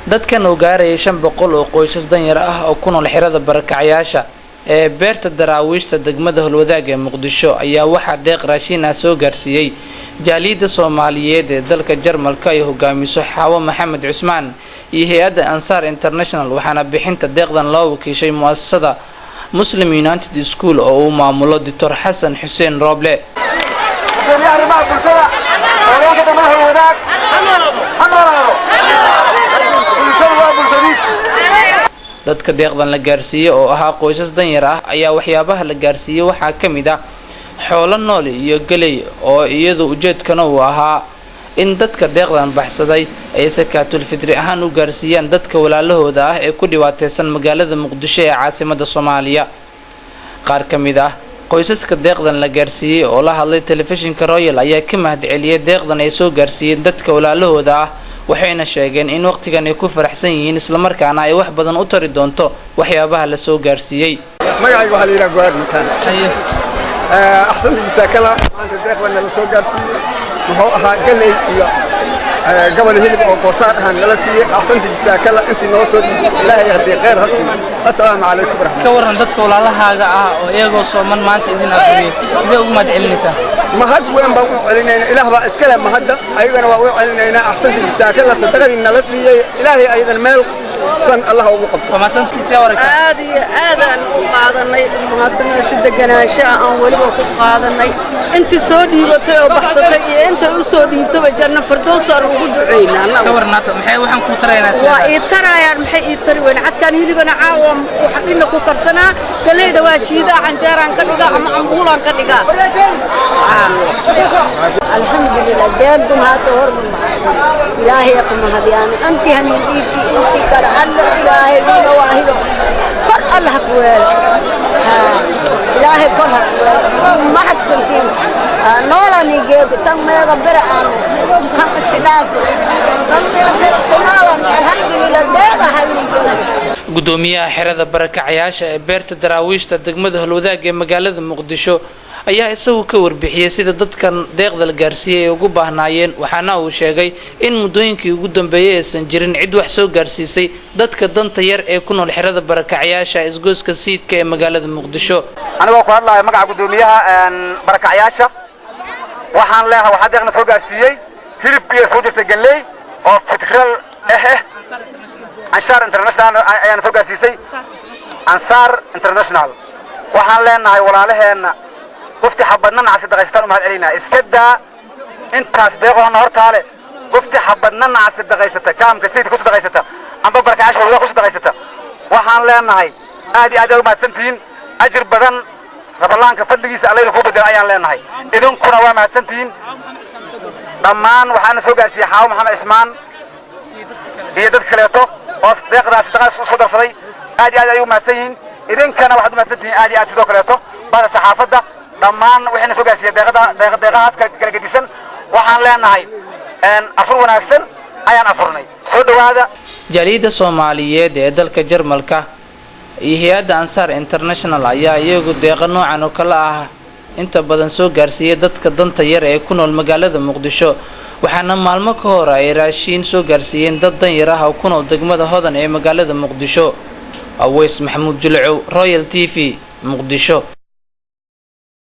dadkan oo gaaraya 500 oo qoysas danyar ah oo ku nool xirada barakacayaasha ee beerta daraawiishta degmada Holwadaag ee Muqdisho ayaa waxa deeq raashin ah soo gaarsiiyay jaaliyada Soomaaliyeed ee dalka Jarmalka ay hogaamiso Xaawo Maxamed Cusmaan iyo hay'adda Ansar International waxaana bixinta deeqdan loo wakiishay mu'assasada Muslim United School oo uu maamulo Dr. Xasan Xuseen Roble dadka deeqdan la gaarsiiyay oo ahaa qoysas danyar ah ayaa waxyaabaha la gaarsiiyay waxa kamid ah xoolo nool iyo galey oo iyadu ujeedkana uu ahaa in dadka deeqdan baxsaday ay sakaatul fitri ahaan u gaarsiiyaan dadka walaalahooda ah ee ku dhibaataysan magaalada Muqdisho ee caasimadda Soomaaliya qaar kamid ah qoysaska deeqdan la gaarsiiyay oo la hadlay telefishinka Royal ayaa ka mahadceliyay deeqdan ay soo gaarsiiyeen dadka walaalahooda ah waxayna sheegeen in waqtigan ay ku faraxsan yihiin isla markaana ay wax badan u tari doonto waxyaabaha la soo gaarsiiyay magacaygu waxa la yiraahdaa Go'aad Mataan ahsan bisakala maanta deeqdan la soo gaarsiiyay wuxuu ahaa galey iyo gobol hilib oo goosaar ahaan nala siiyay ahsan bisakala intii noo soo dhiibay ilaahay hadii khayr ha siiyo assalaamu calaykum warahmatullahi ka waran dadka walaalahaaga ah oo iyagoo sooman maanta idin afuriyay sidee ugu mahadcelinaysaa mahad weyn baan u celinayna ilaah baa iska leh mahadda ayagana waa u celinayna ahsan bisakala sadaqadii nala siiyay ilaahay ayadan meel san Allah ugu qabto ma santiis la warka aadan u qaadanay mahadsanaa si deganaansho aan waliba ku qaadanay intii soo dhiibatay oo baxsatay iyo inta u soo dhiibtay janna firdaws aan ugu duceynaa ka warnaata maxay waxaan ku taraynaa waa ii tarayaan maxay ii tari weyn cadkaan hilibana caawa waxa dhina ku karsanaa galeyda waa shiida canjeeraan ka dhigaa ama ambuulaan ka dhigaa alxamdulillah deedum haata hormar ilaahay kuma hadiyaan anti hanin iiti inti kala alla ilaahay wiina waahido kor allah kuweel ilaahay kor ma hadsantiin noolani geed tan meega bira aan kan istidaad alxamdulillah deeda hayniga gudoomiyaha xirada barakacayaasha ee beerta daraawiishta degmada Holwadaag ee magaalada Muqdisho ayaa isagu ka warbixiyay sida dadkan deeqda la gaarsiiyay ay ugu baahnaayeen waxaana uu sheegay in muddooyinkii ugu dambeeyay aysan jirin cid wax soo gaarsiisay dadka danta yar ee ku nool xirada barakacayaasha isgooska siidka ee magaalada Muqdisho anigoo ku hadlayo magaca gudoomiyaha barakacayaasha waxaan leeyahay waxa deeqna soo gaarsiiyay hilib iyo soo jirta galey oo fitral Ansar International ayaan soo gaarsiisay Ansar International waxaan leenahay walaalaheena qofti xabadna nacsi daqaystaan uma hadcelinaa iska daa intaas deeqoona hortaale qofti xabadna nacsi daqaysata kaamka sayidka ku daqaysata amba barakacaasha wada ku daqaysata waxaan leenahay aad iyo aad u mahadsantihiin ajir badan rabalaanka fadligiisa Alle ku bedel ayaan leenahay idinkuna waa mahadsantihiin dhammaan waxaan soo gaarsiiyay Xaawo Maxamed Cusmaan iyo dad kaleeto oo deeqdaas soo darsaday aad iyo aad ay u mahadsanyihiin idinkana waxaad u mahadsantihiin aad iyo aad sidoo kaleeto bada saxaafadda dhammaan waxayna soo gaarsiiyay deeqdahaas kala gedisan waxaan leenahay afur wanaagsan ayaan afurnay soo dhawaada jaaliyada Soomaaliyeed ee dalka Jarmalka iyo hay'adda Ansar International ayaa iyagu deeq noocan oo kala ah inta badan soo gaarsiiyay dadka danta yar ee ku nool magaalada Muqdisho waxaana maalmo ka hor ay raashin soo gaarsiiyeen dad dan yar ah oo ku nool degmada Hodan ee magaalada Muqdisho Aweys Maxamuud Julcow Royal TV Muqdisho